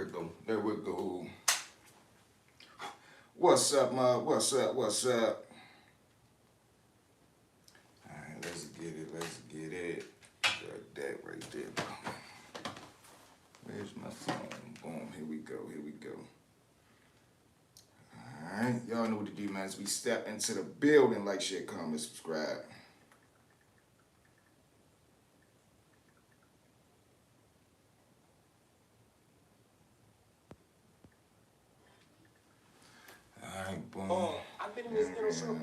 we go. There we go. What's up, ma? What's up? What's up? Alright, let's get it. Let's get it. Got that right there. Where's my phone? Boom. Here we go. Here we go. Alright. Y'all know what to do, man. As we step into the building, like, share, comment, subscribe. Alright, boom. I've been in this inner circle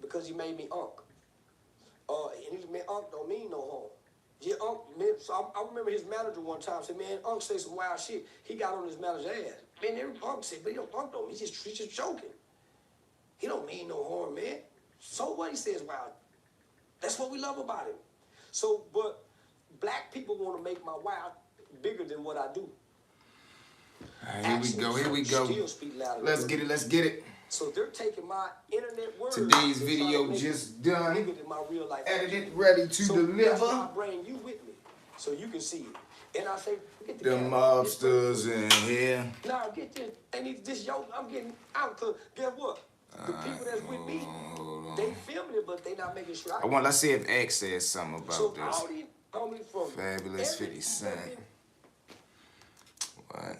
because he made me unk. And he mean unk don't mean no harm. Yeah, unk. Man, so I remember his manager one time said, "Man, unk say some wild shit." He got on his manager's ass. Man, every unk said, "But unk don't. He's just joking. He don't mean no harm, man." So what? He says, "Wow, that's what we love about him." So, but black people want to make my wow bigger than what I do. Alright, here we go. Here we go. Let's get it. Let's get it. So they're taking my internet words. Today's video just done. Bigger than my real life. Edited, ready to So that's why deliver. I bring you with me, so you can see it. And I say, get The mobsters in here. Nah, get this. They need this. Yo, I'm getting out. Cause guess what? The people that's with me, they filming it, but they not making sure. Let's see if X says something about So this. all these homies from Fabulous 50 Cent. What?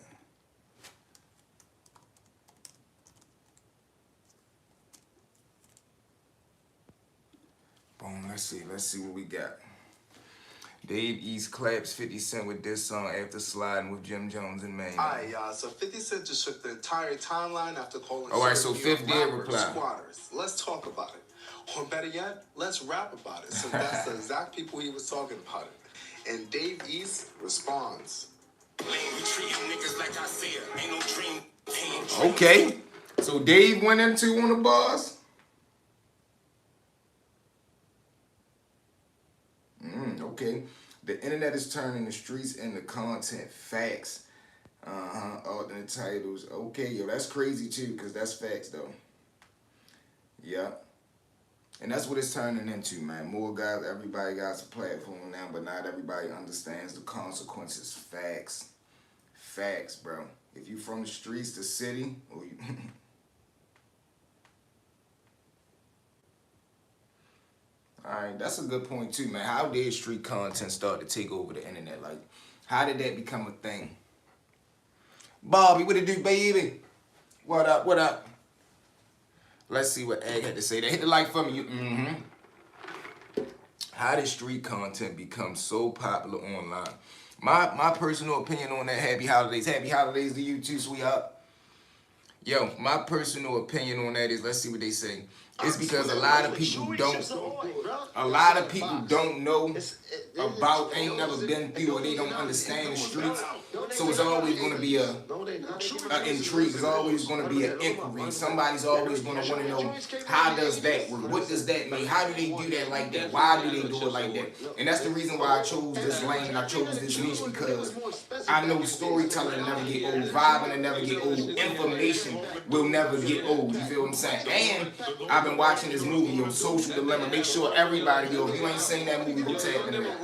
Boom, let's see what we got. Dave East claps 50 Cent with this song after sliding with Jim Jones and Maine. Alright, y'all. So 50 Cent just shook the entire timeline after calling. Alright, so certain New York 50 did rappers reply. Squatters. Let's talk about it. Or better yet, let's rap about it. So that's the exact people he was talking about it. And Dave East responds. Okay, so Dave went into on the bars. Okay, the internet is turning the streets into content. Facts. Alternate titles. Okay, yo, that's crazy too, because that's facts though. Yeah. And that's what it's turning into, man. More guys, everybody got a platform now, but not everybody understands the consequences. Facts. Facts, bro. If you from the streets, the city, or you Alright, that's a good point too, man. How did street content start to take over the internet? Like, how did that become a thing? Bobby, what it do, baby? What up, what up? Let's see what Egg had to say. They hit the like for me. How did street content become so popular online? My personal opinion on that, happy holidays. Happy holidays to you too, sweetheart. Yo, my personal opinion on that is, let's see what they say. It's because a lot of people don't know about, ain't never been through, or they don't understand the streets. So it's always going to be a intrigue. It's always going to be an inquiry. Somebody's always going to want to know, how does that work? What does that mean? How do they do that like that? Why do they do it like that? And that's the reason why I chose this lane. I chose this niche because I know storytelling will never get old. Vibing will never get old. Information will never get old. You feel what I'm saying? And I've been watching this movie on Social Dilemma. Make sure everybody, yo, if you ain't seen that movie, go tap into it.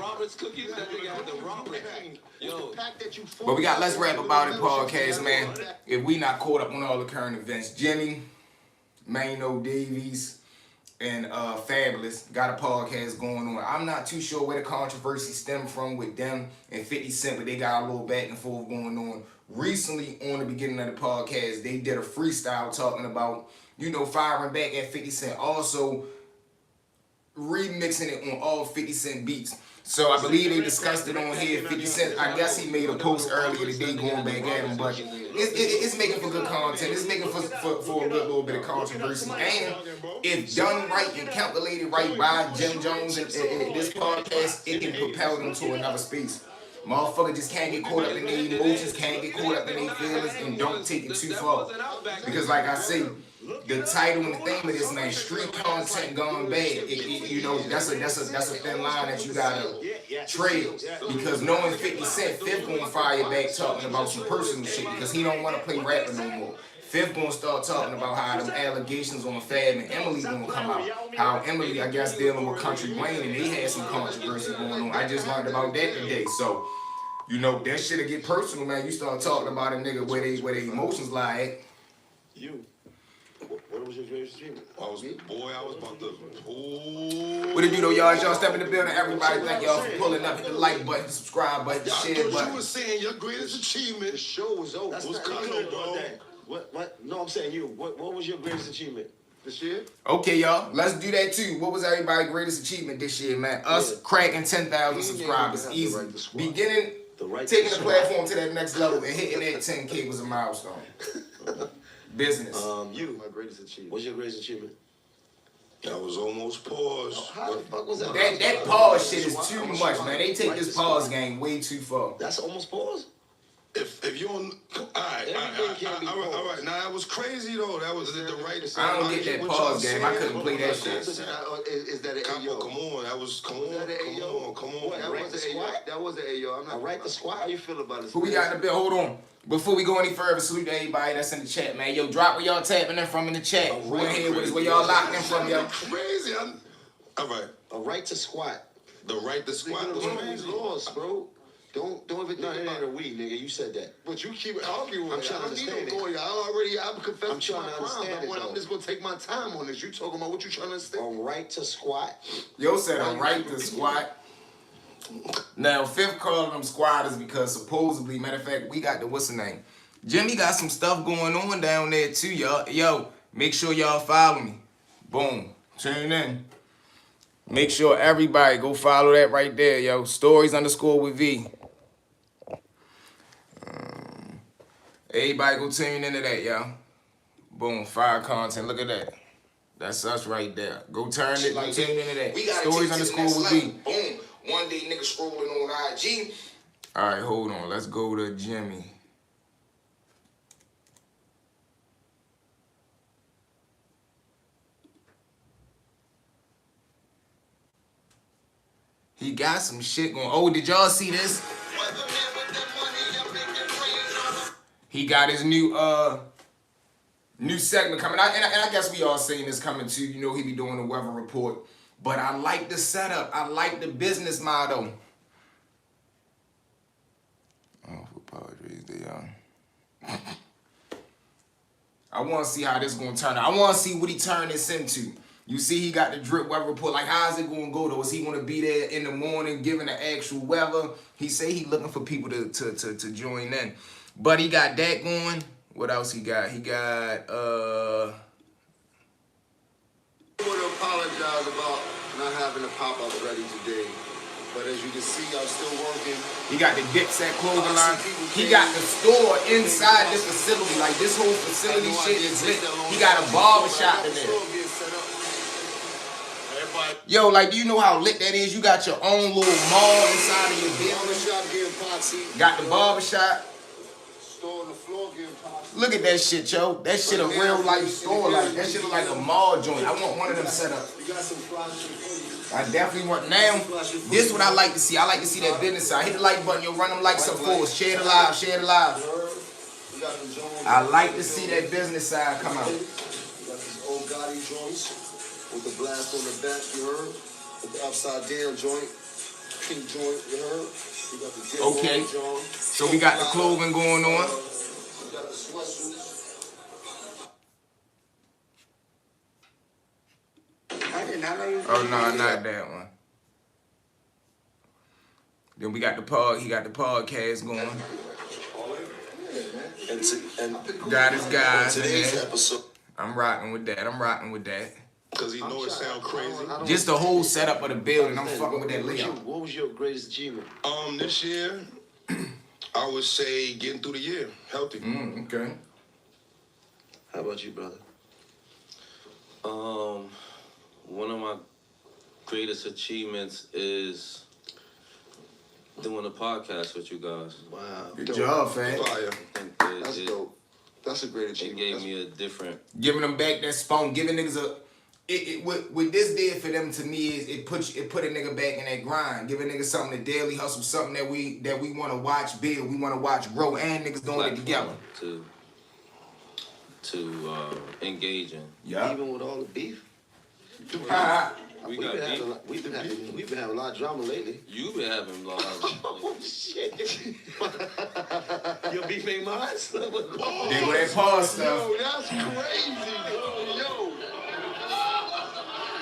But we got Let's Rap About It podcast, man. If we not caught up on all the current events, Jimmy, Mano Davies, and Fabulous got a podcast going on. I'm not too sure where the controversy stemmed from with them and 50 Cent, but they got a little back and forth going on. Recently, on the beginning of the podcast, they did a freestyle talking about, you know, firing back at 50 Cent. Also, remixing it on all 50 Cent beats. So I believe they discussed it on here. 50 Cent, I guess he made a post earlier today going back at him, but it's making for good content. It's making for a good little bit of controversy. And if done right and calculated right by Jim Jones and this podcast, it can propel them to another space. Motherfucker just can't get caught up in their emotions, can't get caught up in their feelings, and don't take it too far. Because like I say, the title and the theme of this, man, street content gone bad. You know, that's a thin line that you gotta trail. Because knowing 50 Cent, Fifth gonna fire back talking about some personal shit because he don't want to play rapper no more. Fifth gonna start talking about how them allegations on Fab and Emily gonna come out. How Emily, I guess, dealing with Country Wayne and they had some controversy going on. I just learned about that today. So You know, that shit'll get personal, man. You start talking about a nigga where they emotions lie at. You. What was your greatest achievement? I was about to. Ooh. What it do though, y'all? As y'all step in the building, everybody thank y'all for pulling up. Hit the like button, subscribe button, I share thought you button. was saying your greatest achievement. The show was over. That's What's not coming good, on bro. that? What? No, I'm saying you. What was your greatest achievement this year? Okay, y'all, let's do that too. What was everybody's greatest achievement this year, man? Us cracking 10,000 subscribers, easy. Beginning, taking the platform to that next level and hitting that 10K was a milestone. Business. You. My greatest achievement. What's your greatest achievement? I was almost paused. How the fuck was that? That pause shit is too much, man. They take this pause game way too far. That's almost pause? If you don't, all right. Now that was crazy though. That was the right. I don't get that pause game. I couldn't play that shit. Is that an Capo, come on. That was come on. That was an AO. I'm not right the squad. How you feel about it? Who we got in the bill? Hold on. Before we go any further, salute to everybody that's in the chat, man. Yo, drop where y'all tapping in from in the chat. Who in here with us? Where y'all locked in from, yo? Crazy. All right. A right to squat. The right to squat was crazy. Laws, bro. Don't even think about it. We, nigga, you said that. But you keep arguing. I'm trying to understand it. I'm confessing I'm trying to understand it. I'm just gonna take my time on this. You talking about what you trying to understand? A right to squat. Yo said I'm right to squat. Now, Fifth calling them squatters because supposedly, matter of fact, we got the what's the name? Jimmy got some stuff going on down there too, y'all. Yo, make sure y'all follow me. Boom. Tune in. Make sure everybody go follow that right there, yo. Stories_ with V. Everybody go tune into that, y'all. Boom, fire content. Look at that. That's us right there. Go turn it, like tune into that. Stories_ with V. Boom. One day nigga scrolling on IG. All right, hold on. Let's go to Jimmy. He got some shit going. Oh, did y'all see this? He got his new segment coming out, and I guess we all seen this coming too. You know, he be doing the weather report. But I like the setup. I like the business model. Oh, for poetry, I want to see how this going to turn out. I want to see what he turn this into. You see, he got the drip weather report. Like, how is it going to go, though? Is he going to be there in the morning giving the actual weather? He say he looking for people to join in. But he got that going. What else he got? He got, I want to apologize about not having a pop-up ready today. But as you can see, I'm still working. He got the Dipset clothing line. He got the store inside this facility. Like, this whole facility shit is lit. He got a barber shop in there. Yo, like, do you know how lit that is? You got your own little mall inside of your building. Got the barber shop. Look at that shit, yo. That shit a real life store. Like, that shit look like a mall joint. I want one of them set up. I definitely want. Now, this is what I like to see. I like to see that business side. Hit the like button. You'll run them likes up forward. Share the live. Share the live. I like to see that business side come out. You got these old Gotti joints with the blast on the back, you heard? With the upside down joint, pink joint, you heard? You got the okay. So we got the clothing going on. You got the sweatsuits. Oh no, not that one. Then we got the pod. He got the podcast going. Got his guys in there. I'm rocking with that. Because he know it sound crazy. Just the whole setup of the building. I'm fucking with that layout. What was your greatest achievement? This year, I would say getting through the year healthy. Okay. How about you, brother? One of my greatest achievements is doing a podcast with you guys. Wow. Good job, fam. Fire. I think That's dope. That's a great it achievement. gave me a different. Giving them back that phone, giving niggas a. What this did for them to me is it put a nigga back in that grind, give a nigga something to daily hustle, something that we want to watch build, we want to watch grow, and niggas doing it together. To engage in. Yeah. Even with all the beef? We We've got been having, beef. we've been having a lot of drama lately. You been having a lot of. Oh shit! Your beef ain't mine. They with that pause stuff. Yo, that's crazy, bro. Yo.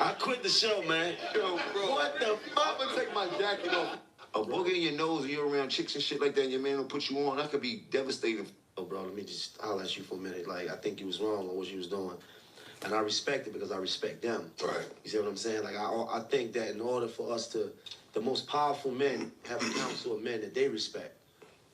I quit the show, man. Yo, bro. What the fuck? I'm gonna take my jacket off. A booger in your nose and you're around chicks and shit like that, and your man will put you on. That could be devastating. Oh, bro, let me just holler at you for a minute. Like, I think you was wrong on what you was doing. And I respect it because I respect them. Right. You see what I'm saying? Like, I think that in order for us to, the most powerful men have a council of men that they respect,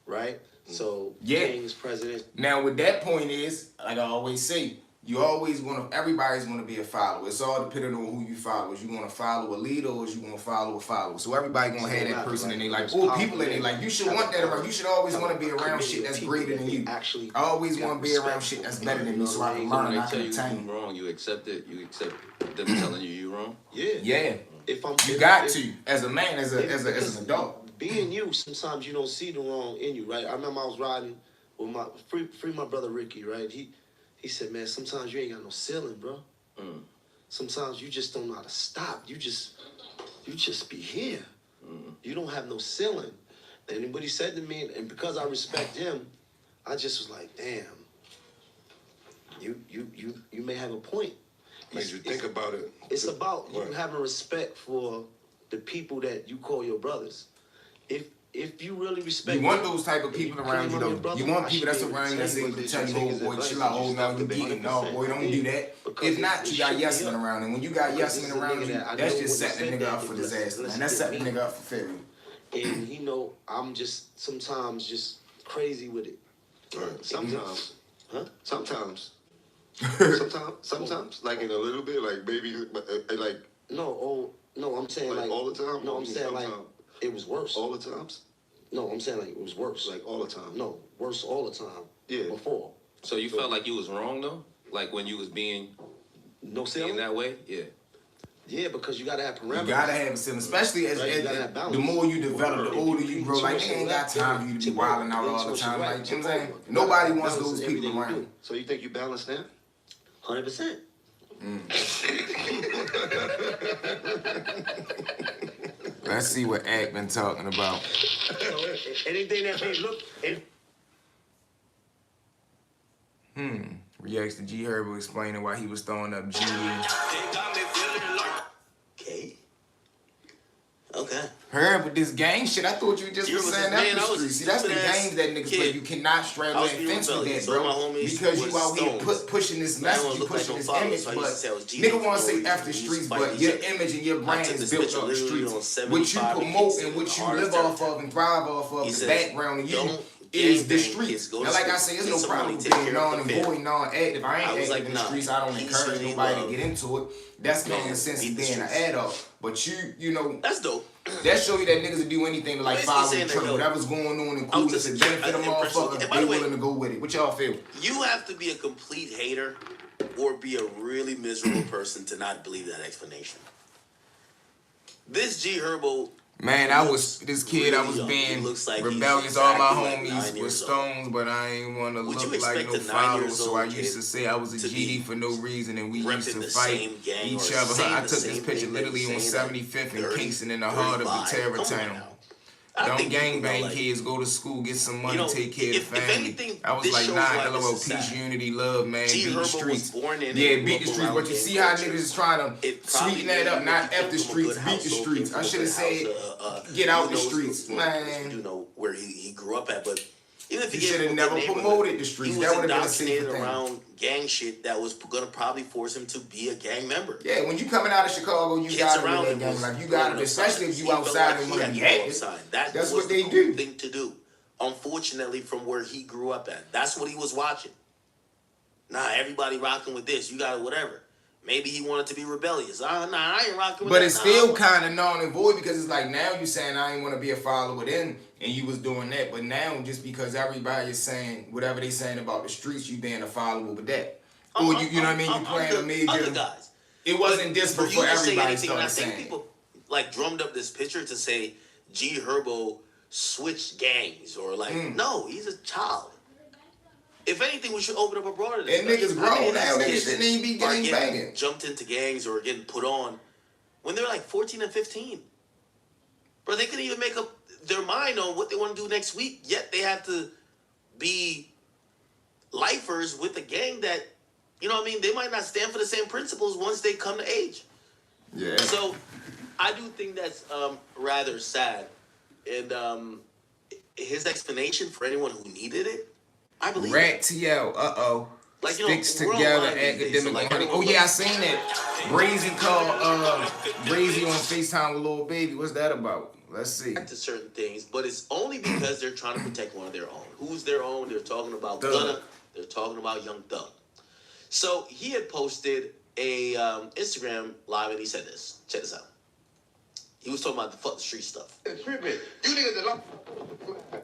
right? So, Yeah. kings, presidents. Now, with that point is, like I always say, you always want to, everybody's going to be a follower. It's all depending on who you follow. Is you want to follow a leader or is you want to follow a follower? So everybody going to have that person and they like, oh, people in they like, you should want that around. You should always want to be around shit that's greater than you. I always want to be around shit that's better than me so I can When learn, they I tell can you attain. you wrong, you accept it. You accept them telling you wrong. Yeah. Yeah. If I'm, You if- got if- to, as a man, as an adult. Being you, sometimes you don't see the wrong in you, right? I remember I was riding with my free my brother Ricky, right? He said, man, sometimes you ain't got no ceiling, bro. Sometimes you just don't know how to stop. You just be here. You don't have no ceiling. And what he said to me, and because I respect him, I just was like, damn. You may have a point. Made you think about it. It's about you Right. having respect for the people that you call your brothers. If you really respect, You want those type of people around you, claim I'm your though. brother, You want I people that's should be able around to you that's tell you able to what tell they you, should oh take boy, as chill out, advice, oh you no, just you have to geeking. No, 100% boy, don't do that. Because If not, it you got should yes be men up. around, and when you got yes This men is a around nigga you, that I that's know just when he setting the said nigga that, up for it was- disaster, man. let's That's get setting the me. nigga up for failure. And I'm just sometimes just crazy with it. Right. Sometimes. Huh? Sometimes. Sometimes. Like in a little bit, like maybe, like No, I'm saying Like like all the time? No, I'm saying like Sometimes. it was worse. all the times. No, I'm saying like it was worse. Like all the time. No, worse all the time. Yeah. Before. So you felt like you was wrong though, like when you was being No in ceiling. that way. Yeah. Yeah, because you gotta have parameters. You gotta have a ceiling, especially as Right, you gotta have balance. the more you develop, the If older you you grow. too Like, much they ain't got left, time for you to be too wilding much, out all too the much time. right, Like, you know what I'm saying? too Nobody much. wants Balance those everything people you around. do. So you think you balance now? 100%. Let's see what Ack been talking about. So anything that may look. Reacts to G Herbo explaining why he was throwing up G. Okay. Herb with this gang shit, I thought you just You was was saying a- man, that I the was a streets. See, that's the stupid-ass games that niggas play. kid. You cannot straddle I was that being fence with that, rebellious. bro. All my homies Because you was out here stones. pushing this I message, don't you look like pushing no this father, image, so I used to say I was but G nigga want to for say no F the reason. streets, Fight but each your other. image and your I brand took is this built picture off the literally on streets. 75 What you and promote kids and in what the you hardest live off dirt. of and thrive off of, He the says, background of you don't is the gangbang streets. kids, go to Now, like I school, say, there's get no some problem money, with take being care of the non-employed, family. non-active. I ain't I was active like, in the nah, streets. I don't peace, encourage unity, nobody love. to get into it. That's Man, common sense beat of the being an streets. adult. But you know, That's dope. that show you that niggas will do anything to like Basically follow the saying that, truth. yo, Whatever's going on in I was coolness just a and kid, benefit of impressionable kid. motherfuckers, And by they the way, willing to go with it. What y'all feel? You have to be a complete hater or be a really miserable person to not believe that explanation. This G Herbo, Man, I was this kid. I was really young. being He looks like he's rebellious. All my exactly like 9 homies were years old. stones, but I ain't want to Would look you like expect no a 9 follower. years So I old used to kid say I was a to GD be for no reason, and we used repping to the fight same gang each or other. saying I the took this same picture thing that literally you on saying, 75th and 30, Kingston in the heart of the 35. terror Come on town. now. I Don't think people know, gangbang like, kids, go to school, get some money, you know, take care of if the family. anything, I was this like, shows nah, why LOL, this is peace, sad. unity, love, man, G beat the Herbo was streets. born in Yeah, and beat grew the up streets. around But you gang see how culture. niggas is trying to It probably sweeten that up, maybe not he F came the from a streets, good beat the household, streets. came I from a should have good said, house, get out who the knows streets, who- man. You know where he grew up at, but even if You he should have came from a never good neighborhood, promoted the streets. he That was would have been a safer indoctrinated thing. around gang shit that was gonna probably force him to be a gang member. Yeah, when you coming out of Chicago, you Kids gotta around be him that gang. was Like you blowing gotta, up especially signs. if you He felt outside like and he want to had be to blow up active. signs. That's was what the they cool do. thing to do. Unfortunately, from where he grew up at, that's what he was watching. Nah, everybody rocking with this. You got it, whatever. Maybe he wanted to be rebellious. Nah, I ain't rocking with But that. it's Nah, still kind of null and void because it's like now you saying I ain't want to be a follower then, and you was doing that. But now just because everybody is saying whatever they saying about the streets, you being a follower with that. Or you know what I mean? You playing a major. Other guys. It wasn't this For before you to say everybody anything, and I started think saying. people like drummed up this picture to say G Herbo switched gangs or like no, he's a child. If anything, we should open up a broader And niggas discussion. grown I mean, now, these niggas kids shouldn't even be are gang getting banging. jumped into gangs or getting put on. when they're like 14 and 15. Bro, they couldn't even make up their mind on what they want to do next week, yet they have to be lifers with a gang that, you know what I mean, they might not stand for the same principles once they come to age. Yeah. So I do think that's rather sad. And his explanation for anyone who needed it, I believe Rat TL, like, you know, sticks we're together online these days, so, academic like, money. Oh yeah, I seen that. Brazy called Brazy on FaceTime with Lil Baby. What's that about? Let's see. to certain things, but it's only because they're trying to protect one of their own. Who's their own? They're talking about Thug. Gunna. They're talking about Young Thug. So he had posted a Instagram live, and he said this. Check this out. He was talking about the fuck the street stuff.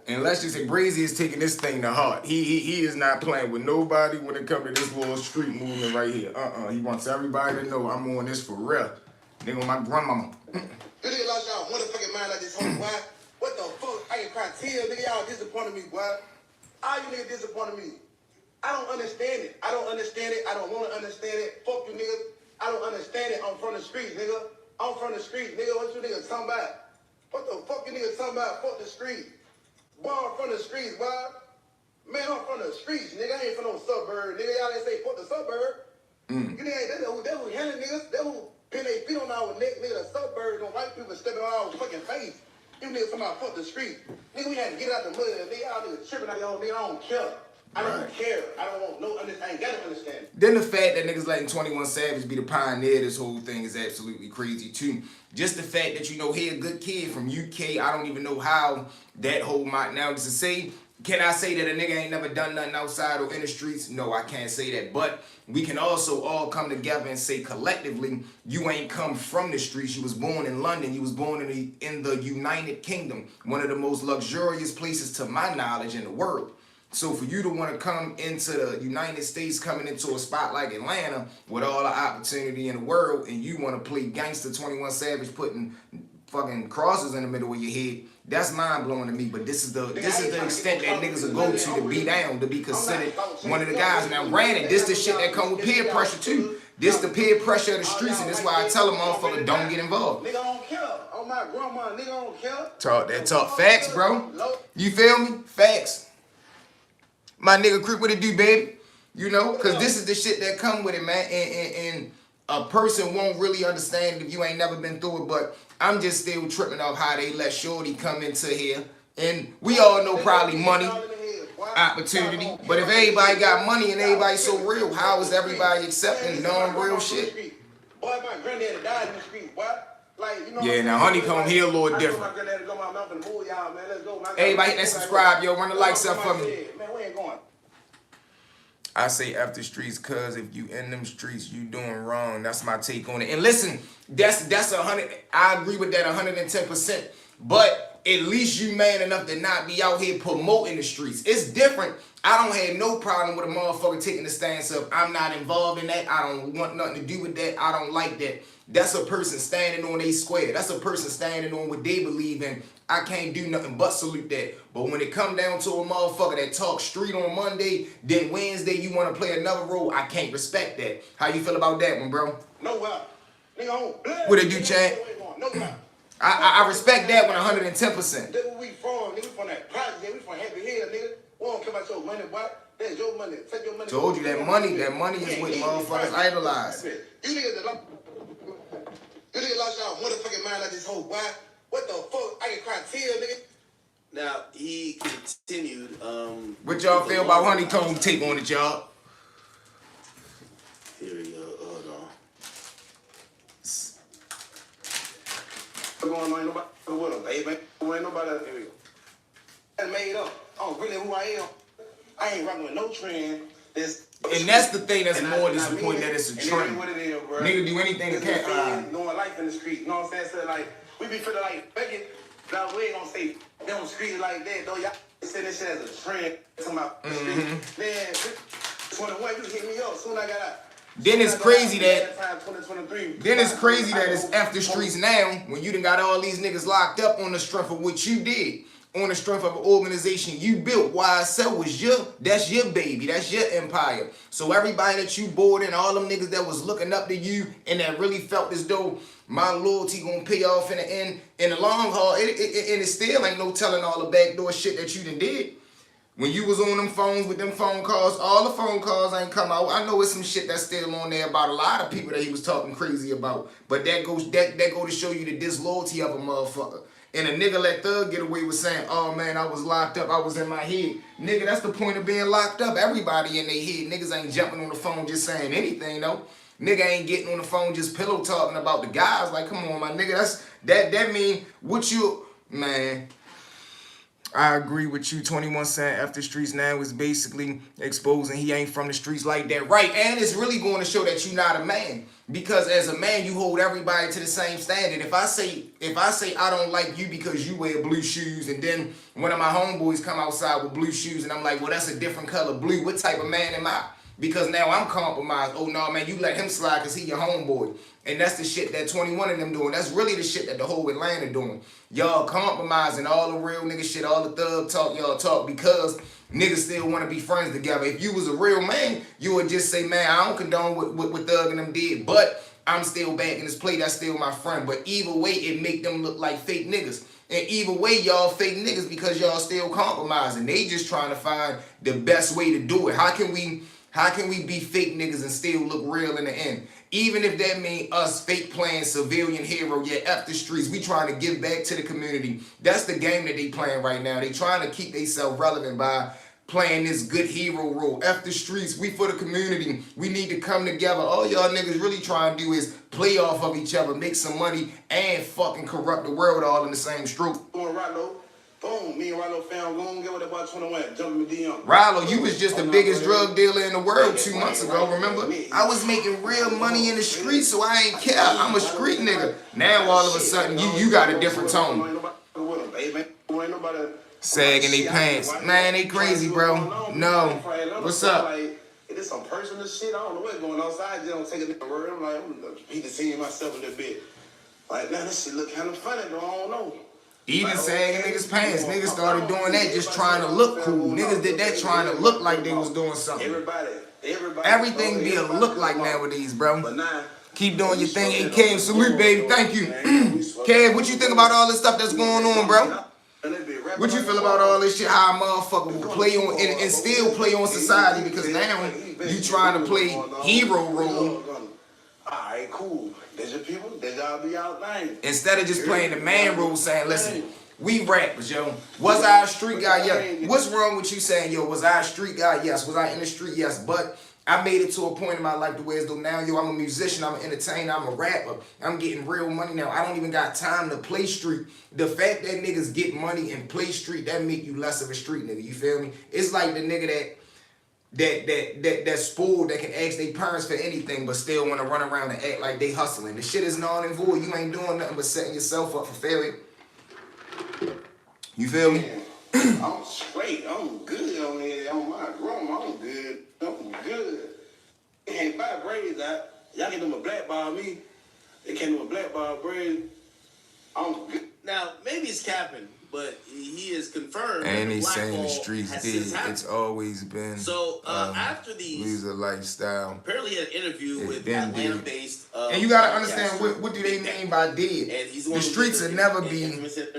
And let's just say Brazy is taking this thing to heart. He is not playing with nobody when it comes to this little street movement right here. He wants everybody to know I'm on this for real. Nigga, my grandmama. You nigga lost y'all motherfucking mind like this whole boy. What the fuck? I can cry tears, nigga. Y'all disappointed me, boy. All you niggas disappointed me. I don't understand it. I don't understand it. I don't want to understand it. Fuck you niggas. I don't understand it. I'm from the streets, nigga. I'm from the streets, nigga. What you niggas talking about? What the fuck you niggas talking about? Fuck the streets. Boy, I'm from the streets, boy. Man, I'm from the streets, nigga. I ain't from no suburb, nigga. Y'all ain't say fuck the suburb. You nigga ain't that who handling niggas. That who pin they feet on our neck, nigga. The suburbs on white people stepping on our fucking face. You niggas talking about fuck the street. Nigga, we had to get out the mud. Nigga, y'all niggas tripping out your own nigga. I don't care. I don't care. I don't want no understanding. I ain't got to understand. Then the fact that niggas letting 21 Savage be the pioneer of this whole thing is absolutely crazy too. Just the fact that, you know, he a good kid from UK. I don't even know how that whole now to say, can I say that a nigga ain't never done nothing outside or in the streets? No, I can't say that. But we can also all come together and say collectively, you ain't come from the streets. You was born in London. You was born in the United Kingdom, one of the most luxurious places to my knowledge in the world. So for you to want to come into the United States, coming into a spot like Atlanta with all the opportunity in the world, and you want to play gangster 21 Savage putting fucking crosses in the middle of your head, that's mind blowing to me. But this is the extent that niggas will go to be down, to be considered one of the guys. Now granted, this the shit that come with peer pressure too. This the peer pressure of the streets, and that's why I tell them motherfucker don't get involved. Nigga don't care. Oh my grandma, nigga don't care. Talk that talk. Facts, bro. You feel me? Facts. My nigga Crip, what it do, baby? You know, because this is the shit that come with it, man. And a person won't really understand if you ain't never been through it, but I'm just still tripping off how they let Shorty come into here. And we all know probably money, opportunity. But if everybody got money and everybody so real, how is everybody accepting non-real shit? Boy, my granddaddy died in the street, boy. Like, you know, Yeah, now Honeycomb here a little different. Everybody hit that subscribe, yo. Run the likes up for me. Man, we ain't going. I say after streets, cause if you in them streets, you doing wrong. That's my take on it. And listen, that's 100. I agree with that 110%. But at least you man enough to not be out here promoting the streets. It's different. I don't have no problem with a motherfucker taking the stance of I'm not involved in that. I don't want nothing to do with that. I don't like that. That's a person standing on a square. That's a person standing on what they believe in. I can't do nothing but salute that. But when it come down to a motherfucker that talks street on Monday, then Wednesday you want to play another role, I can't respect that. How you feel about that one, bro? No way. Nigga, what it do, Chad? I respect that one 110%. That's where we from, nigga. We from that project. We from Happy Hill, nigga. We don't care about your money, boy. That's your money. Take your money. Told you that money is what motherfuckers idolize. You niggas lost y'all motherfucking mind like this whole boy. What the fuck? I can cry tears, nigga. Now, he continued. What y'all feel about Honeycomb tape on it, y'all? Here we go. Hold on. What's going on? Ain't nobody with him. Hey, man. Ain't nobody. Here we go. That's made up. Oh, really who I am? I ain't rocking with no trend. And that's the thing that's more disappointing, that it's a trend. What it is, bro. Nigga do anything to catch. Knowing life in the street. You know what I'm saying? So, like, we be feeling like, Becky, now we ain't gonna say, they don't street like that, though. Y'all say this shit as a trend. Talking about the street. Man, 21, you hit me up soon I got out. Then it's crazy that it's after streets now when you done got all these niggas locked up on the strength of what you did. on the strength of an organization you built. YSL was that's your baby, that's your empire. So everybody that you bought in, all them niggas that was looking up to you and that really felt as though my loyalty gonna pay off in the end, in the long haul, and it still ain't no telling all the backdoor shit that you done did. When you was on them phones with them phone calls, all the phone calls ain't come out. I know it's some shit that's still on there about a lot of people that he was talking crazy about. But that goes to show you the disloyalty of a motherfucker. And a nigga let Thug get away with saying, oh man, I was locked up, I was in my head. Nigga, that's the point of being locked up. Everybody in their head. Niggas ain't jumping on the phone just saying anything though. Nigga ain't getting on the phone just pillow talking about the guys. Like, come on, my nigga, that mean what you, man. I agree with you. 21 Cent after streets now is basically exposing he ain't from the streets like that. Right, and it's really going to show that you're not a man. Because as a man, you hold everybody to the same standard. If I say I don't like you because you wear blue shoes, and then one of my homeboys come outside with blue shoes, and I'm like, well, that's a different color blue. What type of man am I? Because now I'm compromised. Oh, no, man, you let him slide because he your homeboy. And that's the shit that 21 of them doing. That's really the shit that the whole Atlanta doing. Y'all compromising all the real nigga shit, all the thug talk y'all talk because niggas still want to be friends together. If you was a real man, you would just say, man, I don't condone what Thug and them did, but I'm still back in this play. That's still my friend. But either way, it make them look like fake niggas. And either way, y'all fake niggas because y'all still compromising. They just trying to find the best way to do it. How can we be fake niggas and still look real in the end? Even if that mean us fake playing civilian hero, F the streets, we trying to give back to the community. That's the game that they playing right now. They trying to keep themselves relevant by playing this good hero role. F the streets, we for the community. We need to come together. All y'all niggas really trying to do is play off of each other, make some money, and fucking corrupt the world all in the same stroke. Boom, me and Rollo found long get with about 21, jumping the DM. Rollo, you was just the biggest drug dealer in the world 2 months ago, remember? I was making real money in the streets, so I ain't care. I'm a street nigga. Now all of a sudden, you got a different tone. Sagging they pants. Man, they crazy, bro. No. What's up? It's some personal shit. I don't know what's going on. So I just don't take a different word. I'm like, I'm repeating seeing myself a little bit. Like, man, this shit look kind of funny, though. I don't know. Even sagging niggas' pants. Niggas started doing that just trying to look cool. Niggas did that trying to look like they was doing something. Everything be a look like nowadays, bro. Keep doing your thing. Hey, Kev, salute, baby. Thank you. Kev, what you think about all this stuff that's going on, bro? What you feel about all this shit? How a motherfucker will play on and still play on society because now you trying to play hero role. Alright, cool. There's your people, there's y'all be out lying. Instead of just playing the man role saying, listen, we rappers, yo. Was I a street guy? Yeah. What's wrong with you saying, yo, was I a street guy? Yes. Was I in the street? Yes. But I made it to a point in my life to where as though now, yo, I'm a musician, I'm an entertainer, I'm a rapper. I'm getting real money now. I don't even got time to play street. The fact that niggas get money and play street, that make you less of a street nigga. You feel me? It's like the nigga that's spoiled that can ask their parents for anything but still want to run around and act like they hustling. The shit is null and void. You ain't doing nothing but setting yourself up for failure. You feel me? I'm straight. I'm good on here. On my room, I'm good. I'm good. They can't buy braids out. Y'all can do a black bar on me. They can't do a black bar braid. I'm good. Now, maybe it's capping, but he is confirmed. And that he's saying the blackball streets has did. since happened. It's always been So after these, loser lifestyle. apparently he had an interview It with been Atlanta-based. And you gotta understand what do they mean by dead? And he's The streets will never be.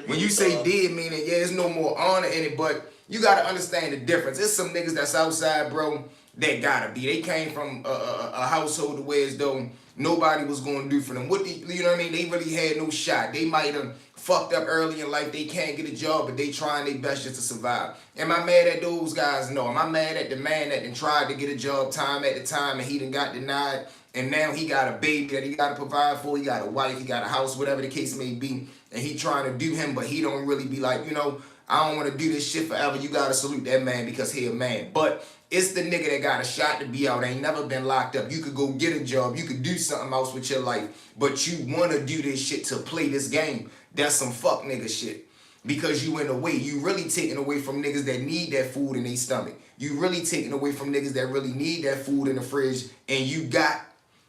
When you say dead, meaning there's no more honor in it. But you gotta understand the difference. There's some niggas that's outside, bro. That gotta be. They came from a household where as though nobody was gonna do for them. You know what I mean? They really had no shot. They might have fucked up early in life. They can't get a job, but they trying their best just to survive. Am I mad at those guys? No. Am I mad at the man that done tried to get a job time at the time and he done got denied? And now he got a baby that he got to provide for. He got a wife. He got a house, whatever the case may be. And he trying to do him, but he don't really be like, you know, I don't want to do this shit forever. You got to salute that man because he a man. But it's the nigga that got a shot to be out. Ain't never been locked up. You could go get a job. You could do something else with your life. But you want to do this shit to play this game. That's some fuck nigga shit. Because you in the way. You really taking away from niggas that need that food in their stomach. You really taking away from niggas that really need that food in the fridge. And you got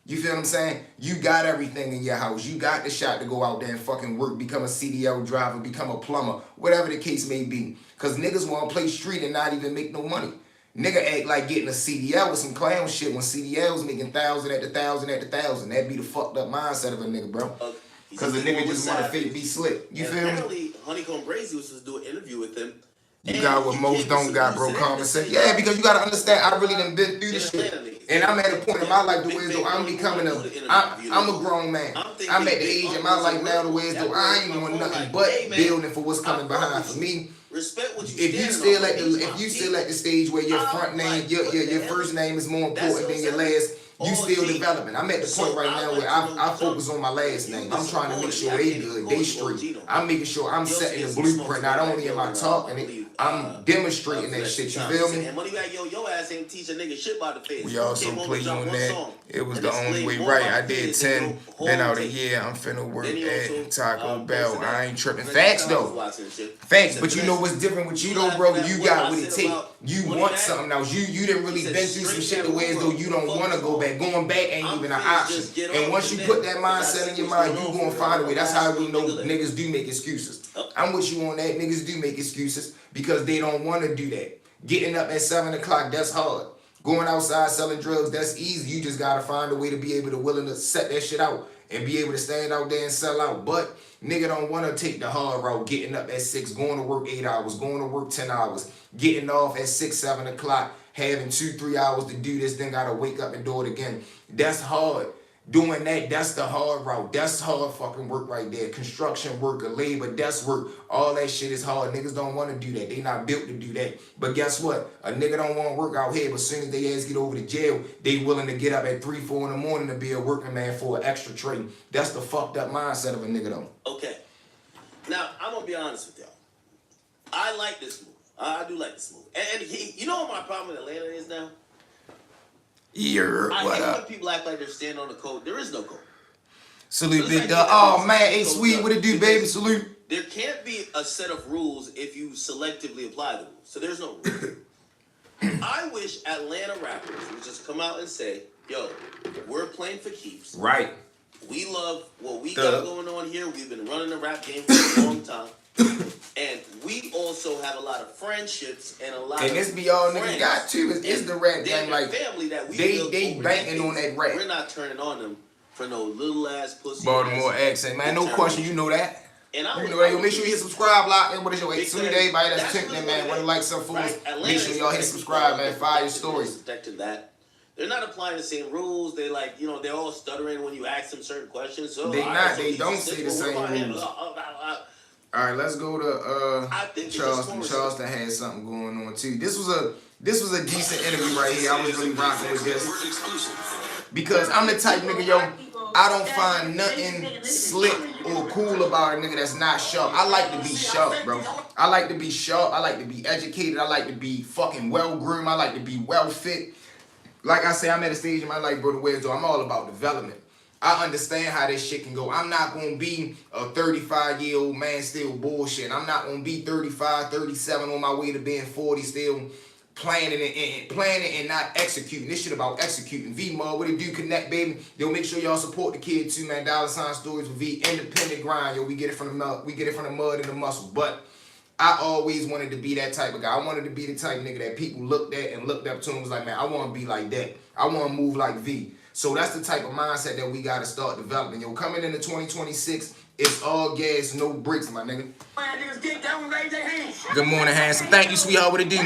You feel what I'm saying? You got everything in your house. You got the shot to go out there and fucking work, become a CDL driver, become a plumber, whatever the case may be. Because niggas want to play street and not even make no money. Nigga act like getting a CDL with some clown shit when CDL's making thousand at the thousand at the thousand. That'd be the fucked up mindset of a nigga, bro. Because the nigga just want to fake be slick. You feel me? Apparently, Honeycomb Brazy was supposed to do an interview with him. You got what most don't got, bro. Common sense. Yeah, because you gotta understand, I really done been through this shit. And I'm at a point in my life the way as though I'm becoming I'm a grown man. I'm at the age in my life now the way as though I ain't doing nothing but building for what's coming behind. For me, respect what you if you still at the stage where your front name, your first name is more important than your last, you still developing. I'm at the point right now where I focus on my last name. I'm trying to make sure they good, they straight. I'm making sure I'm setting the blueprint, not only in my talk, and I'm demonstrating that shit. You feel me? And Moneybagg Yo, your ass ain't teach a nigga shit about the face. We also play you on that. It was the only way right. I did 10, been out a year. I'm finna work at Taco Bell. I ain't tripping. Facts though. Facts. But you know what's different with you though, bro? You got what it take. You want something else. You didn't really been through some shit the way as though you don't want to go back. Going back ain't even an option. And once you put that mindset in your mind, you gonna find a way. That's how we know niggas do make excuses. I'm with you on that. Niggas do make excuses because they don't want to do that. Getting up at 7 o'clock, that's hard. Going outside selling drugs, that's easy. You just gotta find a way to be able to willing to set that shit out and be able to stand out there and sell out. But nigga don't want to take the hard route, getting up at 6, going to work 8 hours, going to work 10 hours, getting off at 6, 7 o'clock, having 2, 3 hours to do this, then gotta wake up and do it again. That's hard. Doing that, that's the hard route. That's hard fucking work right there. Construction worker, labor, desk work, all that shit is hard. Niggas don't want to do that. They not built to do that. But guess what? A nigga don't want to work out here, but as soon as they ass get over to jail, they willing to get up at 3, 4 in the morning to be a working man for an extra trade. That's the fucked up mindset of a nigga though. Okay. Now, I'm going to be honest with y'all. I like this move. I do like this move. And you know what my problem with Atlanta is now? I hate when people act like they're standing on the code. There is no code. Salute, Big Dog. Oh, man. Hey, Sweet. What it do, baby? Salute. There can't be a set of rules if you selectively apply the rules. So there's no rules. I wish Atlanta rappers would just come out and say, yo, we're playing for keeps. Right. We love what we got going on here. We've been running the rap game for a long time. And we also have a lot of friendships and a lot of this be all niggas got too. It's the rap game. Like family that we they banking on that rap. We're not turning on them for no little ass pussy. Baltimore accent, man. No question, you know that. And you know that. Yo, make sure you hit subscribe, lock in. What is your way? Salute to everybody that's tuning in, man. Want to like some fools? Make sure y'all hit subscribe, man. Fire your stories. To that. They're not applying the same rules. They like, you know, they're all stuttering when you ask them certain questions. So they not. They don't say the same rules. All right, let's go to Charleston. Charleston had something going on too. This was a decent interview right here. I was really rocking with this because I'm the type nigga, yo. I don't find nothing slick or cool about a nigga that's not sharp. I like to be sharp, bro. I like to be sharp. I like to be educated. I like to be fucking well groomed. I like to be well fit. Like I say, I'm at a stage in my life, bro, where I'm all about development. I understand how this shit can go. I'm not going to be a 35-year-old man still bullshit. I'm not going to be 35, 37 on my way to being 40 still planning and not executing. This shit about executing. V-Mod, what it do? Connect, baby. Yo, make sure y'all support the kid too, man. $ Stories with V. Independent grind. Yo, we get it from the mud. We get it from the mud and the muscle. But I always wanted to be that type of guy. I wanted to be the type nigga that people looked at and looked up to and was like, man, I want to be like that. I want to move like V. So that's the type of mindset that we got to start developing. Yo, coming into 2026, it's all gas, no bricks, my nigga. Good morning, handsome. Thank you, sweetheart. What it do?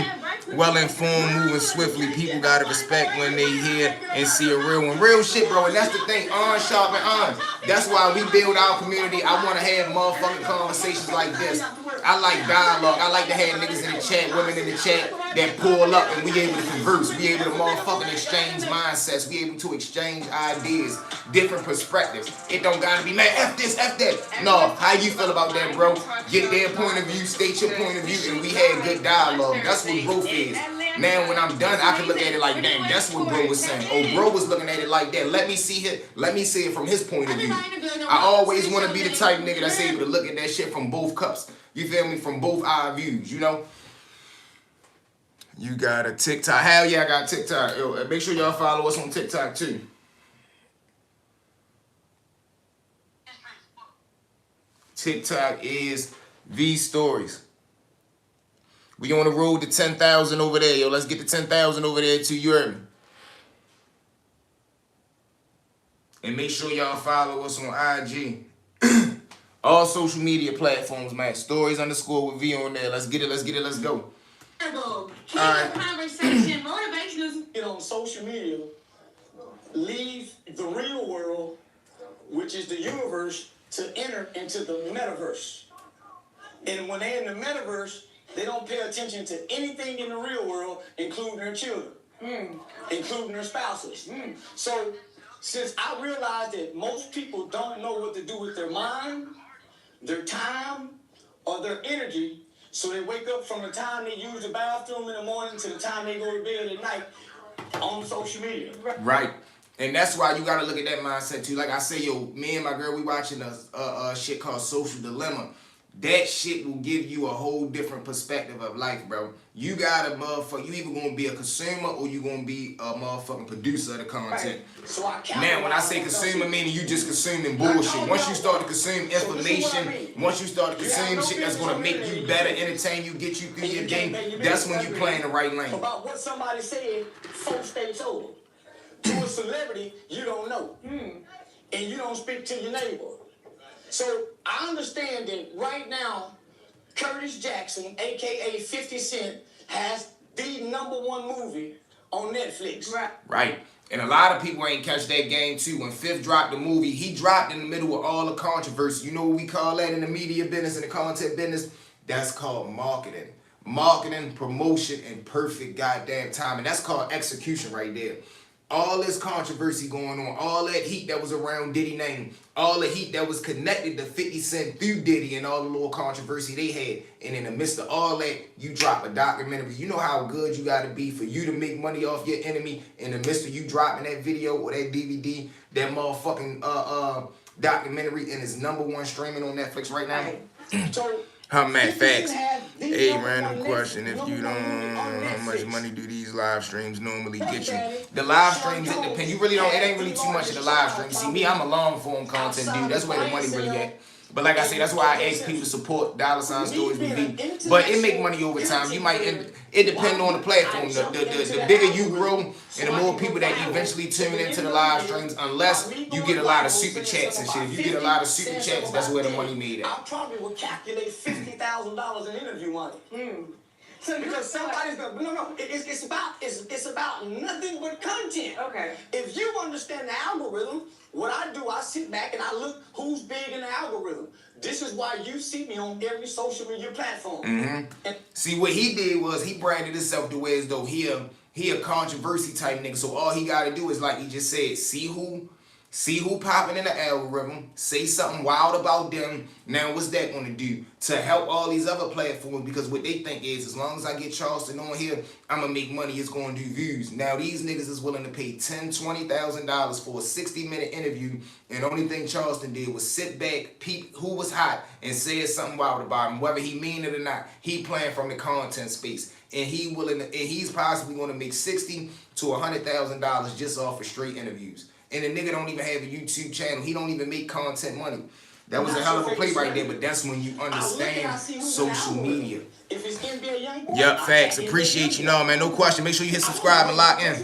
Well informed, moving swiftly. People got to respect when they hear and see a real one. Real shit, bro. And that's the thing. On, sharp, and on. That's why we build our community. I want to have motherfucking conversations like this. I like dialogue. I like to have niggas in the chat, women in the chat that pull up and we able to converse. We able to motherfucking exchange mindsets. We able to exchange ideas, different perspectives. It don't gotta be, man, F this, F that. No, how you feel about that, bro? Get their point of view, state your point of view, and we had good dialogue. That's what growth is. Now, when I'm done, I can look at it like, damn, that's what bro was saying. Oh, bro was looking at it like that. Let me see it from his point of view. I always want to be the type nigga that's able to look at that shit from both cups. You feel me? From both eye views, you know? You got a TikTok. Hell yeah, I got TikTok. Yo, make sure y'all follow us on TikTok too. TikTok is V Stories. We on the road to 10,000 over there, yo. Let's get to 10,000 over there too, you heard me? And make sure y'all follow us on IG. All social media platforms, man. Stories underscore with V on there. Let's get it, let's get it, let's go. All right. Conversation, motivational. Get on social media, leave the real world, which is the universe, to enter into the metaverse. And when they're in the metaverse, they don't pay attention to anything in the real world, including their children, including their spouses. So, since I realized that most people don't know what to do with their mind, their time, or their energy, so they wake up from the time they use the bathroom in the morning to the time they go to bed at night on social media. Right. And that's why you gotta look at that mindset too. Like I say, yo, me and my girl, we watching a shit called Social Dilemma. That shit will give you a whole different perspective of life, bro. You gotta motherfucker, you either gonna be a consumer or you gonna be a motherfucking producer of the content. Right. So Now, when I say consumer, meaning you just consuming bullshit. Once you start to consume information, once you start to consume shit that's gonna make you better, entertain you, get you through your day, that's when you play in the right lane. About what somebody said 4 states over. To a celebrity you don't know. And you don't speak to your neighbor. So I understand that right now, Curtis Jackson, a.k.a. 50 Cent, has the #1 movie on Netflix. Right. And a lot of people ain't catch that game too. When Fifth dropped the movie, he dropped in the middle of all the controversy. You know what we call that in the media business and the content business? That's called marketing. Marketing, promotion, and perfect goddamn timing. That's called execution right there. All this controversy going on, all that heat that was around Diddy name, all the heat that was connected to 50 Cent through Diddy and all the little controversy they had. And in the midst of all that, you drop a documentary. You know how good you gotta be for you to make money off your enemy in the midst of you dropping that video or that DVD, that motherfucking documentary, and it's #1 streaming on Netflix right now. So, Huh, man, facts. Hey, random question. If you don't, how much money do these live streams normally get you? The live streams, it depends. You really don't, it ain't really too much of the live stream. See, me, I'm a long form content dude. That's where the money really at. But like I say, that's why I ask people to support $$ Stories with V. But it make money over time. You might, it depends on the platform. The bigger you grow and the more people that eventually tune into the live streams, unless you get a lot of super chats and shit. If you get a lot of super chats, that's where the money made at. I probably would calculate $50,000 in interview money. So because somebody's gonna it's about nothing but content. Okay. If you understand the algorithm, what I do, I sit back and I look who's big in the algorithm. This is why you see me on every social media platform. And see, what he did was he branded himself the way as though he a controversy type nigga. So all he gotta do is, like he just said, see who popping in the algorithm, say something wild about them. Now what's that gonna do to help all these other platforms? Because what they think is, as long as I get Charleston on here, I'm gonna make money, it's gonna do views. Now these niggas is willing to pay $10,000, $20,000 for a 60-minute interview, and the only thing Charleston did was sit back, peep who was hot, and say something wild about him. Whether he mean it or not, he playing from the content space. And he's possibly gonna make $60,000 to $100,000 just off of straight interviews. And the nigga don't even have a YouTube channel. He don't even make content money. That was a hell of a play right there, but that's when you understand social media. if it's NBA Youngboy, Yep, facts. Appreciate you, know, man. No question. Make sure you hit subscribe and lock in.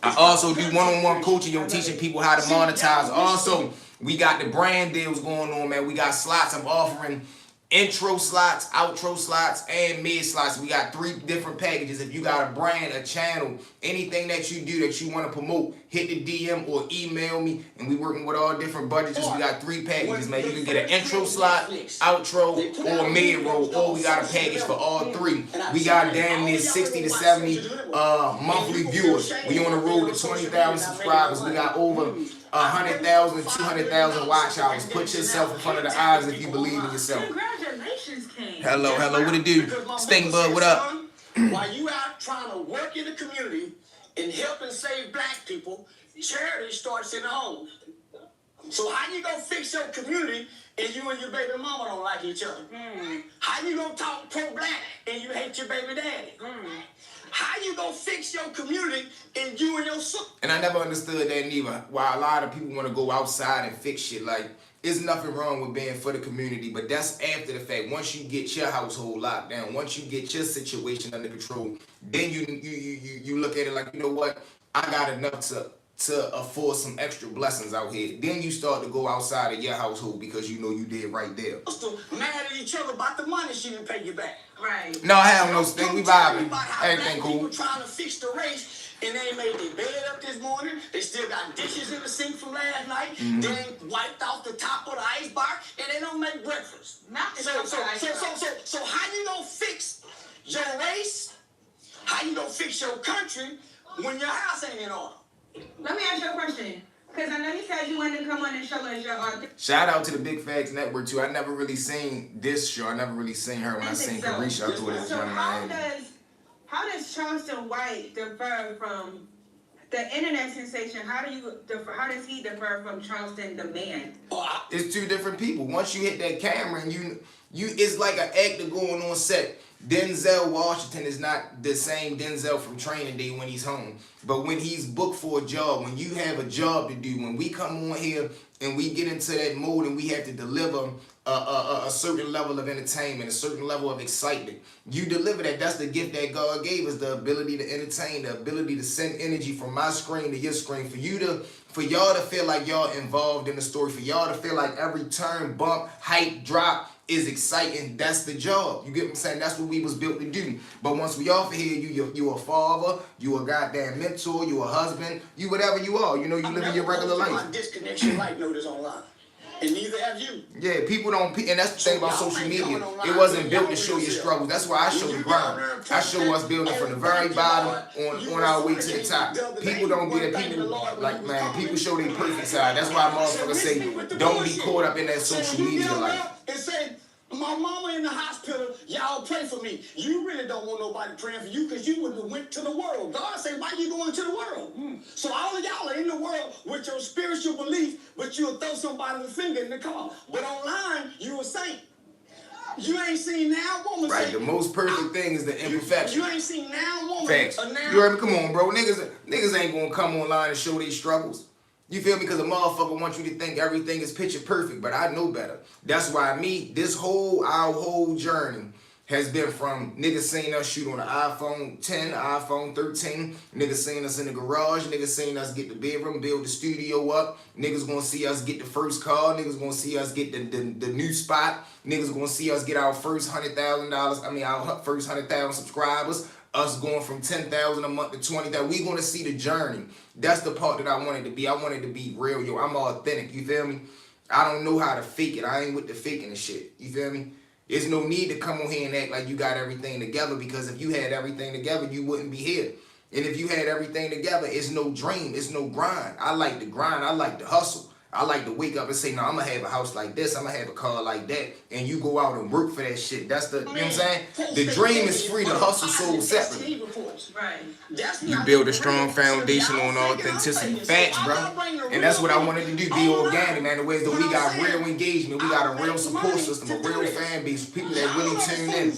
I also do one-on-one coaching, yo, teaching people how to monetize. Also, we got the brand deals going on, man. We got slots. I'm offering intro slots, outro slots, and mid slots. We got 3 different packages. If you got a brand, a channel, anything that you do that you want to promote, hit the DM or email me, and we working with all different budgets. We got 3 packages, man. You can get an intro slot, outro, or mid roll, or we got a package for all 3. We got damn near 60 to 70 monthly viewers. We on the road to 20,000 subscribers. We got over 100,000, 200,000 watch hours. Put yourself in front of the eyes if you believe in yourself. Congratulations, King. Hello, what it do? Stink Bud, what up? While you out trying to work in the community and help and save black people, charity starts in the home. So how you gonna fix your community and you and your baby mama don't like each other? How you gonna talk pro-black and you hate your baby daddy? How you gonna fix your community and you and your son? And I never understood that neither. Why a lot of people want to go outside and fix shit. Like, There's nothing wrong with being for the community, but that's after the fact. Once you get your household locked down, once you get your situation under control, then you look at it like, you know what, I got enough to afford some extra blessings out here. Then you start to go outside of your household because you know you did right there. Mad at each other about the money she didn't pay you back. Right. No, I have no thing. We vibing. Black Everything cool. people trying to fix the race. And they ain't made their bed up this morning. They still got dishes in the sink from last night. They ain't wiped off the top of the ice bar, and they don't make breakfast. Not the So how you gonna fix your race? How you gonna fix your country when your house ain't in order? Let me ask you a question. Because I know you said you wanted to come on and show us your art. Shout out to the Big Facts Network too. I never really seen this show. I never really seen her when I seen Carisha. I thought it was So young how does Charleston White differ from the internet sensation? How does he differ from Charleston the man? It's two different people. Once you hit that camera and you it's like an actor going on set. Denzel Washington is not the same Denzel from Training Day when he's home. But when he's booked for a job, when you have a job to do, when we come on here and we get into that mode and we have to deliver a certain level of entertainment, a certain level of excitement, you deliver that. That's the gift that God gave us, the ability to entertain, the ability to send energy from my screen to your screen, for y'all to feel like y'all involved in the story, for y'all to feel like every turn, bump, hype, drop is exciting. That's the job. You get what I'm saying? That's what we was built to do. But once we off of here, you a father, you a goddamn mentor, you a husband, you whatever you are. You know, you living your regular life. My disconnection light notice online. And neither have you. Yeah, people don't, and that's the thing about social media. It wasn't built to show your struggles. That's why I show the grind. I show us building from the very bottom on our way to the top. People don't get it. People, like, man, people show their perfect side. That's why motherfuckers say, don't be caught up in that social media life. And say, my mama in the hospital, y'all pray for me. You really don't want nobody praying for you because you wouldn't have went to the world. God said, why you going to the world? So all of y'all are in the world with your spiritual belief, but you'll throw somebody the finger in the car. But online, you a saint. You ain't seen now woman Right, say, the most perfect thing is the imperfection. You ain't seen now woman. Facts. You heard me? Come on, bro. Niggas ain't gonna come online and show their struggles. You feel me? Because a motherfucker wants you to think everything is picture perfect, but I know better. That's why our whole journey has been from niggas seeing us shoot on an iPhone 10, iPhone 13, niggas seeing us in the garage, niggas seeing us get the bedroom, build the studio up, niggas gonna see us get the first car, niggas gonna see us get the new spot, niggas gonna see us get our first $100,000, our first 100,000 subscribers, us going from 10,000 a month to 20,000. We gonna see the journey. That's the part that I wanted to be. I wanted to be real, yo. I'm authentic, you feel me? I don't know how to fake it. I ain't with the faking and shit, you feel me? There's no need to come on here and act like you got everything together, because if you had everything together, you wouldn't be here. And if you had everything together, it's no dream, it's no grind. I like the grind, I like the hustle. I like to wake up and say, no, I'm going to have a house like this, I'm going to have a car like that, and you go out and work for that shit. That's the, you know what I'm saying? The dream is free, the hustle sold separately. Right. You build a strong foundation on authenticity. Facts, bro. And that's what I wanted to do, be organic, man. The ways that we got real engagement, we got a real support system, a real fan base, people that really tune in.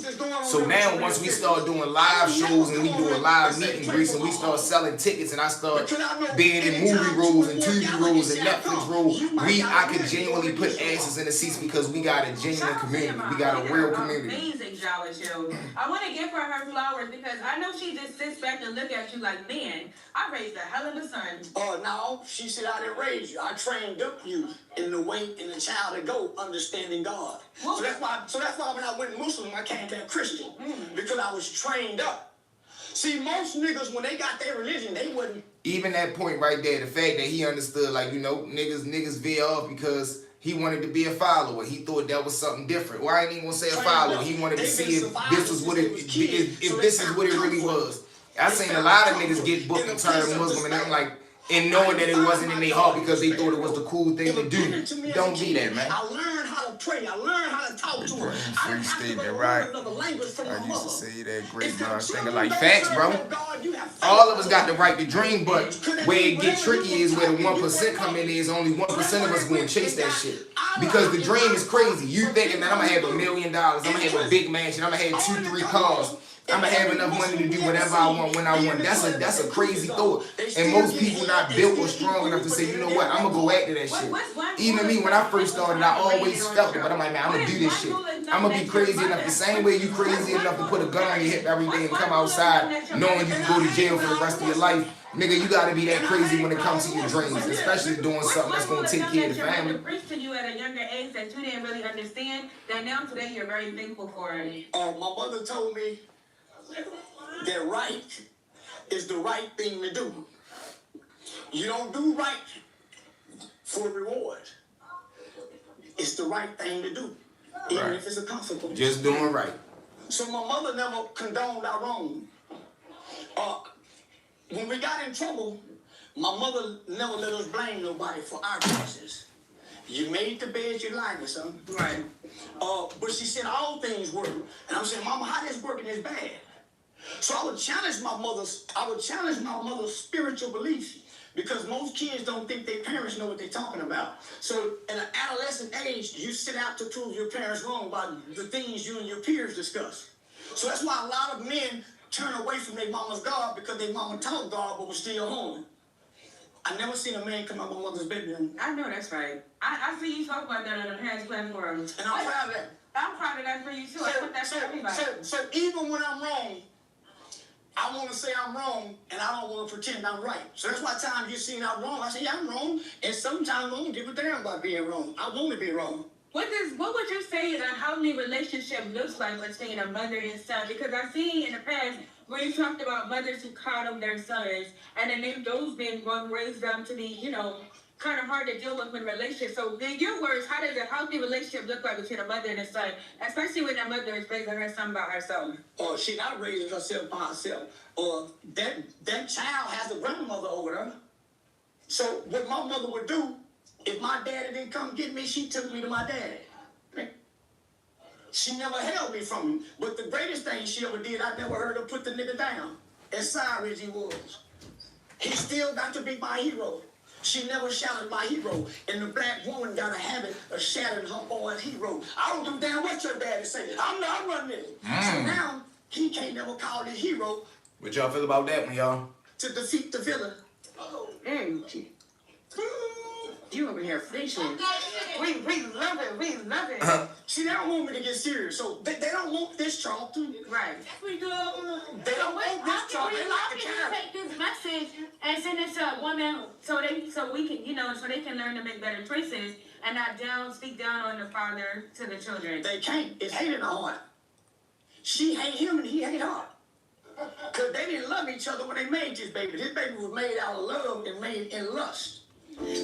So now, once we start doing live shows and we doing live meet and greets and we start selling tickets and I start being in movie roles and TV roles and Netflix roles, I can genuinely put asses in the seats because we got a genuine community. We got a real community. Amazing Jolly Show. I want to give her flowers because I know she just sits back and look at you like, man, I raised a hell of a son. No, she said I didn't raise you. I trained up you in the way in the child to go, understanding God. So that's why when I went Muslim, I came to Christian because I was trained up. See, most niggas when they got their religion, they wouldn't. Even that point right there, the fact that he understood, like, you know, niggas veer off because he wanted to be a follower. He thought that was something different. Well, I ain't even gonna say a follower. He wanted to see if this was what it, if this is what it really was. I seen a lot of niggas get booked and turn Muslim, and I'm like, and knowing that it wasn't in their heart because they thought it was the cool thing to do. Don't be that, man. I learned how to pray. I learned how to talk to her. Free statement, right? I used to say that great man. Thinking like facts, bro. All of us got the right to dream, but where it get tricky is where the 1% come in is only 1% of us going to chase that shit. Because the dream is crazy. You thinking, man, I'm going to have $1 million. I'm going to have a big mansion. I'm going to have 2-3 cars. I'ma have enough money to do whatever I want when I want. That's a crazy thought. And most people not built or strong enough to say, you know what, I'm gonna go after that shit. Even me, when I first started, I always felt it, but I'm like, man, I'm gonna do this shit. I'm gonna be crazy enough. The same way you crazy enough to put a gun on your hip every day and come outside knowing you can go to jail for the rest of your life. Nigga, you gotta be that crazy when it comes to your dreams, especially doing something that's gonna take care of the family. Preached to you at a younger age that you didn't really understand, that now today you're very thankful for it. My mother told me that right is the right thing to do. You don't do right for reward. It's the right thing to do, even if it's a consequence. Just doing right. So my mother never condoned our wrong. When we got in trouble, my mother never let us blame nobody for our choices. You made the bed you lied with, son. Right. But she said all things work. And I'm saying, Mama, how this working is bad. So I would challenge my mother's spiritual beliefs, because most kids don't think their parents know what they're talking about. So in an adolescent age, you set out to prove your parents wrong by the things you and your peers discuss. So that's why a lot of men turn away from their mama's God, because their mama taught God but was still home. I never seen a man come out my mother's bedroom. I know that's right. I see you talk about that on the past platforms. And I'm proud of that. I'm proud of that for you too. I put that for everybody. So even when I'm wrong, I want to say I'm wrong, and I don't want to pretend I'm right. So that's why times you see I'm wrong, I say, yeah, I'm wrong. And sometimes I don't give a damn about being wrong. I want to be wrong. What would you say a healthy relationship looks like between a mother and son? Because I've seen in the past where you talked about mothers who coddle their sons, and then those men raised them to be, kind of hard to deal with in relationships. So in your words, how does a healthy relationship look like between a mother and a son, especially when that mother is raising her son by herself? Or she not raising herself by herself. Or that child has a grandmother over her. So what my mother would do, if my daddy didn't come get me, she took me to my daddy. She never held me from him. But the greatest thing she ever did, I never heard her put the nigga down. As sorry as he was. He still got to be my hero. She never shouted my hero. And the black woman got a habit of shouting her boy's hero. I don't give a damn what your daddy say. I'm not running it. So now, he can't never call his hero. What y'all feel about that one, y'all? To defeat the villain. You over here fishing. We love it. We love it. See, they don't want me to get serious. So they don't want this Charlton. Right. They don't want this Charlton. They like the child. Take this message and send it to a woman so we can, so they can learn to make better choices and not speak down on the father to the children. They can't. It's hate in the heart. She hate him and he hate her. Because they didn't love each other when they made this baby. This baby was made out of love and made in lust.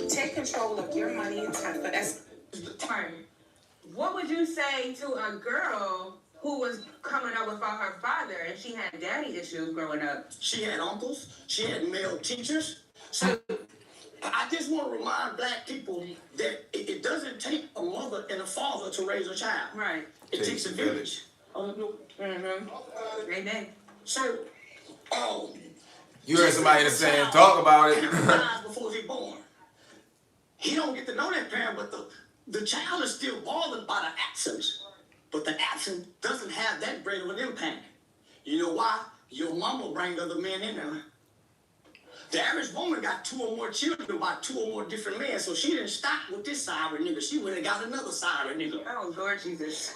Take control of your money and time. But that's what would you say to a girl who was coming up without her father and she had daddy issues growing up? She had uncles. She had male teachers. So I just want to remind black people that it doesn't take a mother and a father to raise a child. Right. It takes a village. Amen. So, you heard somebody that's saying, talk about it. Before he's born. He don't get to know that parent, but the child is still bothered by the absence. But the absence doesn't have that great of an impact. You know why? Your mama bring other men in there. The average woman got 2 or more children by 2 or more different men, so she didn't stop with this siren nigga. She went and got another siren nigga. Oh, Lord Jesus.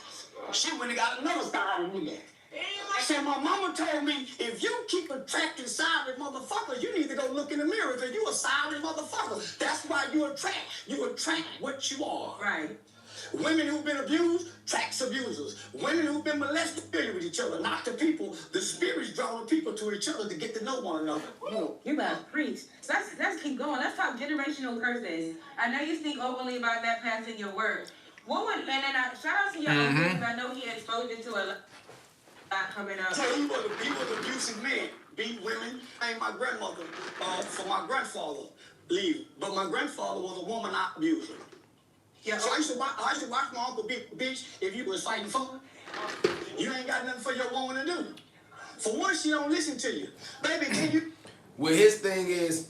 She went and got another siren nigga. I said, my mama told me, if you keep attracting silent motherfuckers, you need to go look in the mirror because you a silent motherfucker. That's why you attract what you are. Right. Women who've been abused, attracts abusers. Women who've been molested, familiar with each other, not the people. The spirits draw the people to each other to get to know one another. You better preach. So let's keep going. Let's talk generational curses. I know you speak openly about that passing your word. What would, and then shout out to your uncle, because I know he exposed it to a lot coming up. So he was abusive man, beat women. And my grandmother, for my grandfather, leave. But my grandfather was a woman abuser. Yeah. So I used to watch my uncle beat bitch if you was fighting for her. You ain't got nothing for your woman to do. For once, she don't listen to you. Baby, can you? Well, his thing is,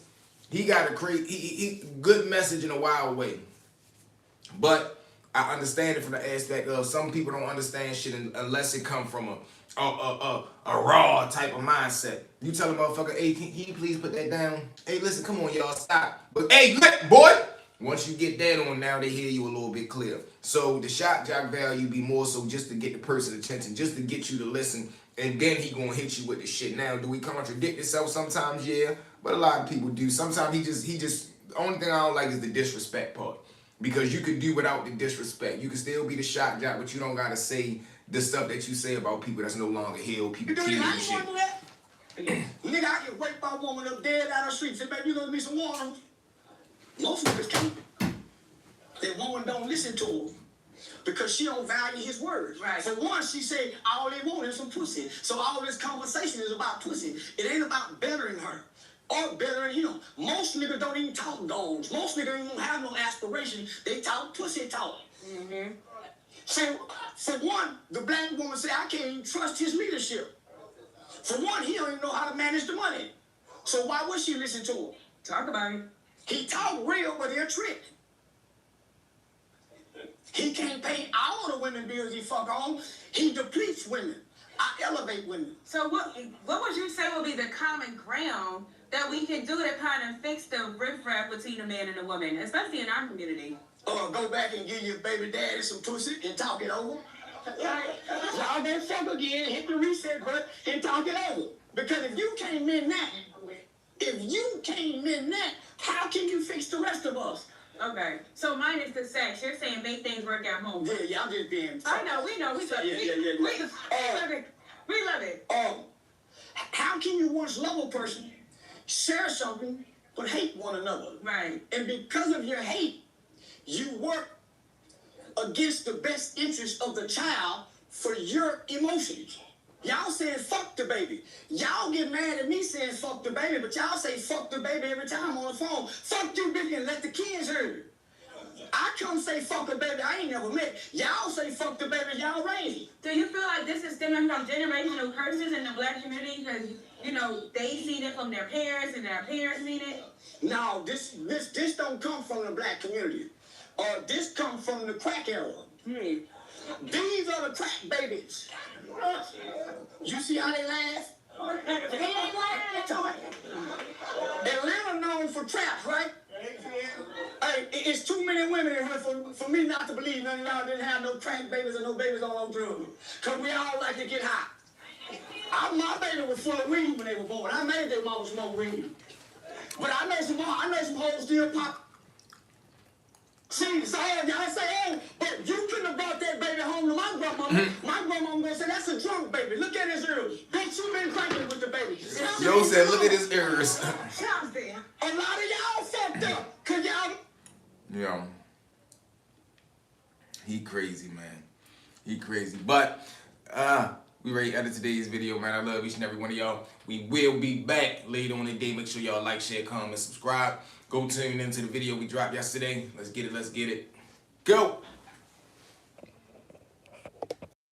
he got a he good message in a wild way. But I understand it from the aspect of some people don't understand shit unless it come from a raw type of mindset. You tell a motherfucker, hey, can you please put that down? Hey, listen, come on, y'all, stop. But hey, boy, once you get that on, now they hear you a little bit clear. So the shock jock value be more so just to get the person's attention, just to get you to listen, and then he gonna hit you with the shit. Now, do we contradict itself sometimes? Yeah, but a lot of people do. Sometimes he just. The only thing I don't like is the disrespect part, because you could do without the disrespect. You can still be the shock jock, but you don't gotta say the stuff that you say about people that's no longer here, people killing and shit. Nigga, I get raped by a woman up dead out of the street. Say, baby, you gonna give me some water? Most niggas can't. That woman don't listen to him because she don't value his words. Right. For one, she said all they want is some pussy. So all this conversation is about pussy. It ain't about bettering her or bettering him. Most niggas don't even talk dogs. Most niggas don't even have no aspiration. They talk pussy talk. Mm-hmm. So, for one, the black woman say, I can't even trust his leadership. For one, he don't even know how to manage the money. So why would she listen to him? Talk about it. He talk real, but they're trick. He can't pay all the women bills he fuck on. He depletes women. I elevate women. So what would you say would be the common ground that we can do to kind of fix the riffraff between a man and a woman, especially in our community? Go back and give your baby daddy some pussy and talk it over. Y'all gonna fuck again, hit the reset button and talk it over. Because if you can't mend that, how can you fix the rest of us? Okay, so minus the sex, you're saying make things work at home. Yeah, I'm just being. I know, we love it. We love it. How can you once love a person, share something, but hate one another? Right. And because of your hate, you work against the best interest of the child for your emotions. Y'all saying fuck the baby. Y'all get mad at me saying fuck the baby, but y'all say fuck the baby every time on the phone. Fuck you, bitch, and let the kids hear it. I come say fuck the baby I ain't never met. Y'all say fuck the baby y'all raised. Do you feel like this is stemming from generational curses in the black community? Because, they seen it from their parents and their parents seen it? No, this don't come from the black community. This comes from the crack era. These are the crack babies. You see how they laugh? Atlanta known for traps, right? Hey, it's too many women in here for me not to believe none of y'all didn't have no crack babies or no babies on drugs. Because we all like to get high. My baby was full of weed when they were born. I made their mama smoke weed. But I know some hoes still pop. See, so y'all say, but you couldn't have brought that baby home to my grandmama. My grandmama gonna say, that's a drunk baby. Look at his ears. Bitch, you been cranking with the baby. Yo said, look at his ears. A lot of y'all fucked up. Cause y'all... Yo. He crazy, man. He crazy. But, we ready to edit today's video, man. I love each and every one of y'all. We will be back later on the day. Make sure y'all like, share, comment, subscribe. Go tune into the video we dropped yesterday. Let's get it. Go.